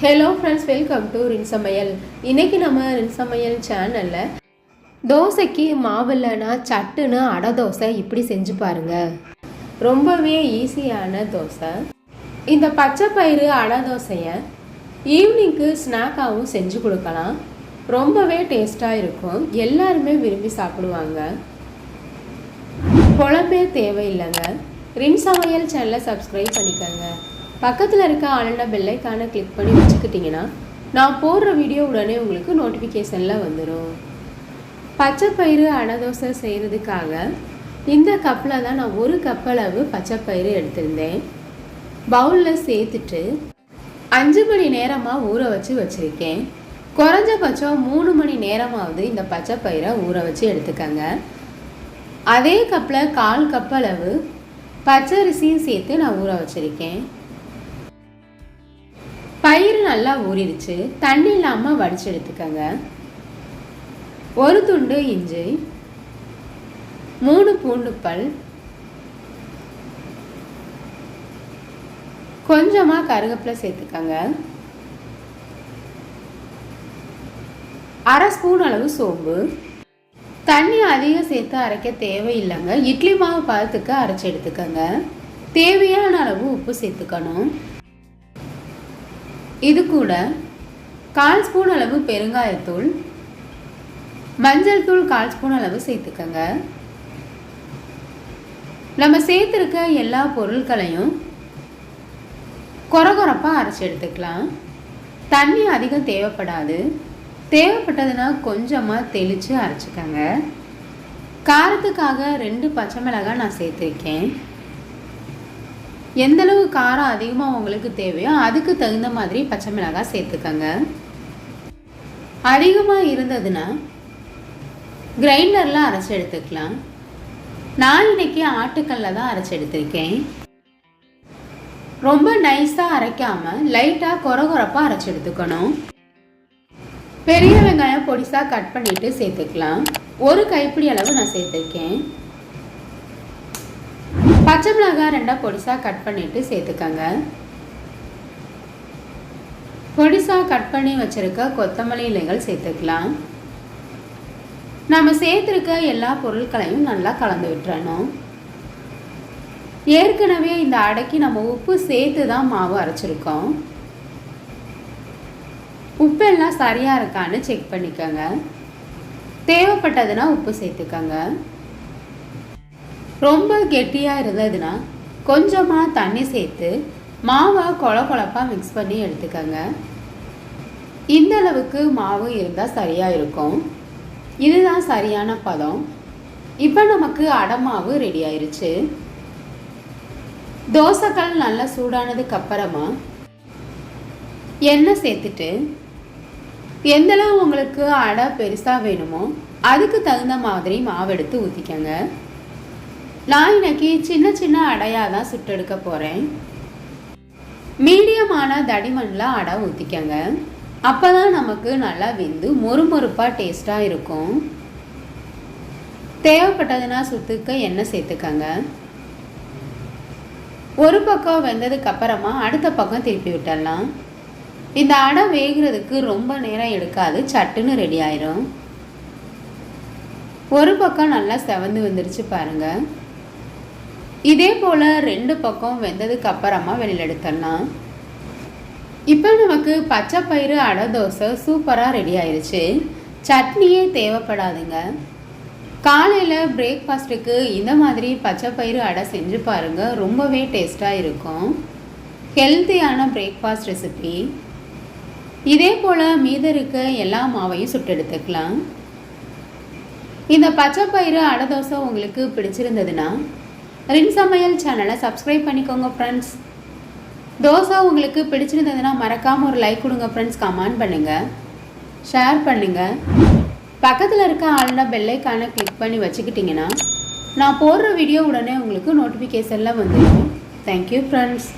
Hello friends, welcome to ரின்சமையல். இன்றைக்கி நம்ம ரின்சமையல் சேனலில் தோசைக்கு மாவில்லைனா சட்டுன்னு அடை தோசை இப்படி செஞ்சு பாருங்கள். ரொம்பவே ஈஸியான தோசை. இந்த பச்சை பயிறு அடை தோசையை ஈவினிங்க்கு ஸ்நாக்காகவும் செஞ்சு கொடுக்கலாம். ரொம்பவே டேஸ்ட்டாக இருக்கும். எல்லாருமே விரும்பி சாப்பிடுவாங்க. குழம்பே தேவையில்லைங்க. ரின்சமையல் சேனலை சப்ஸ்கிரைப் பண்ணிக்கோங்க. பக்கத்தில் இருக்க ஆளுநர் பெல்லைக்கான கிளிக் பண்ணி வச்சுக்கிட்டிங்கன்னா நான் போடுற வீடியோ உடனே உங்களுக்கு நோட்டிஃபிகேஷனில் வந்துடும். பச்சை பயிறு அடை தோசை செய்கிறதுக்காக இந்த கப்பில் தான் நான் 1 கப் அளவு பச்சை பயிறு எடுத்திருந்தேன். பவுலில் சேர்த்துட்டு 5 மணி நேரமாக ஊற வச்சுருக்கேன். குறைஞ்சபட்சம் 3 மணி நேரமாவது இந்த பச்சை பயிரை ஊற வச்சு எடுத்துக்கங்க. அதே கப்பில் 1/4 கப் அளவு பச்சரிசியும் சேர்த்து நான் ஊற வச்சுருக்கேன். பயிறு நல்லா ஊறிடுச்சு. தண்ணி இல்லாமல் வடித்து எடுத்துக்கங்க. 1 துண்டு இஞ்சி, 3 பூண்டு பல், கொஞ்சமாக கருவேப்பிலை சேர்த்துக்கங்க. 1/2 ஸ்பூன் அளவு சோம்பு. தண்ணி அதிகம் சேர்த்து அரைக்க தேவையில்லைங்க. இட்லி மாவு பதத்துக்கு அரைச்சி எடுத்துக்கங்க. தேவையான அளவு உப்பு சேர்த்துக்கணும். இது கூட 1/4 ஸ்பூன் அளவு பெருங்காயத்தூள், மஞ்சள் தூள் 1/4 ஸ்பூன் அளவு சேர்த்துக்கங்க. நம்ம சேர்த்துருக்க எல்லா பொருட்களையும் கொரகொரப்பாக அரைச்சி எடுத்துக்கலாம். தண்ணி அதிகம் தேவைப்படாது. தேவைப்பட்டதுன்னா கொஞ்சமாக தெளித்து அரைச்சிக்கங்க. காரத்துக்காக 2 பச்சை மிளகாய் நான் சேர்த்துருக்கேன். எந்தளவு காரம் அதிகமாக உங்களுக்கு தேவையோ அதுக்கு தகுந்த மாதிரி பச்சை மிளகாய் சேர்த்துக்கங்க. அதிகமாக இருந்ததுன்னா கிரைண்டரில் அரைச்சி எடுத்துக்கலாம். நான் இன்னைக்கு ஆட்டுக்கல்ல தான் அரைச்சி எடுத்திருக்கேன். ரொம்ப நைஸாக அரைக்காமல் லைட்டாக கொரகொரப்பாக அரைச்சி எடுத்துக்கணும். பெரிய வெங்காயம் பொடிசாக கட் பண்ணிவிட்டு சேர்த்துக்கலாம். 1 கைப்பிடி அளவு நான் சேர்த்துருக்கேன். பச்சை மிளகாய் 2 பொடிசாக கட் பண்ணிவிட்டு சேர்த்துக்கங்க. பொடிசாக கட் பண்ணி வச்சுருக்க கொத்தமல்லி இலைகள் சேர்த்துக்கலாம். நம்ம சேர்த்துருக்க எல்லா பொருட்களையும் நல்லா கலந்து விட்டுறணும். ஏற்கனவே இந்த அடைக்கு நம்ம உப்பு சேர்த்து தான் மாவு அரைச்சிருக்கோம். உப்பெல்லாம் சரியாக இருக்கான்னு செக் பண்ணிக்கோங்க. தேவைப்பட்டதுன்னா உப்பு சேர்த்துக்கங்க. ரொம்ப கெட்டியாக இருந்ததுன்னா கொஞ்சமாக தண்ணி சேர்த்து மாவை கொழப்பாக மிக்ஸ் பண்ணி எடுத்துக்கங்க. இந்த அளவுக்கு மாவு இருந்தால் சரியாக இருக்கும். இதுதான் சரியான பதம். இப்போ நமக்கு அடை மாவு ரெடி ஆயிருச்சு. தோசைக்கல் நல்லா சூடானதுக்கு அப்புறமா எண்ணெய் சேர்த்துட்டு எந்தளவு உங்களுக்கு அடை பெருசாக வேணுமோ அதுக்கு தகுந்த மாதிரி மாவு எடுத்து ஊற்றிக்கங்க. நான் இன்னைக்கு சின்ன சின்ன அடையாக தான் சுட்டெடுக்க போகிறேன். மீடியமான தடிமண்ணில் அடை ஊற்றிக்கங்க. அப்போ தான் நமக்கு நல்லா வெந்து மொறுமொறுப்பாக டேஸ்ட்டாக இருக்கும். தேவைப்பட்டதுன்னா சுத்துக்க எண்ணெய் சேர்த்துக்கங்க. ஒரு பக்கம் வெந்ததுக்கு அப்புறமா அடுத்த பக்கம் திருப்பி விட்டுடலாம். இந்த அடை வேகிறதுக்கு ரொம்ப நேரம் எடுக்காது. சட்டுன்னு ரெடி ஆயிரும். ஒரு பக்கம் நல்லா செவந்து வந்துருச்சு பாருங்கள். இதே போல் 2 பக்கம் வெந்ததுக்கு அப்புறமா வெளியில் எடுத்துடலாம். இப்போ நமக்கு பச்சை பயிறு அடை தோசை சூப்பராக ரெடி ஆயிடுச்சு. சட்னியே தேவைப்படாதுங்க. காலையில் பிரேக்ஃபாஸ்ட்டுக்கு இந்த மாதிரி பச்சை பயிறு அடை செஞ்சு பாருங்கள். ரொம்பவே டேஸ்ட்டாக இருக்கும். ஹெல்த்தியான பிரேக்ஃபாஸ்ட் ரெசிபி. இதே போல் மீதம் இருக்க எல்லா மாவையும் சுட்டு எடுத்துக்கலாம். இந்த பச்சை பயிறு அடை தோசை உங்களுக்கு பிடிச்சிருந்ததுன்னா ரின்சமையல் சேனலை சப்ஸ்கிரைப் பண்ணிக்கோங்க ஃப்ரெண்ட்ஸ். தோசை உங்களுக்கு பிடிச்சிருந்ததுன்னா மறக்காமல் ஒரு லைக் கொடுங்க ஃப்ரெண்ட்ஸ். கமெண்ட் பண்ணுங்கள், ஷேர் பண்ணுங்கள். பக்கத்தில் இருக்க ஆளுநர் பெல்லைக்கான கிளிக் பண்ணி வச்சுக்கிட்டிங்கன்னா நான் போடுற வீடியோ உடனே உங்களுக்கு நோட்டிஃபிகேஷனில் வந்துடும். Thank you friends.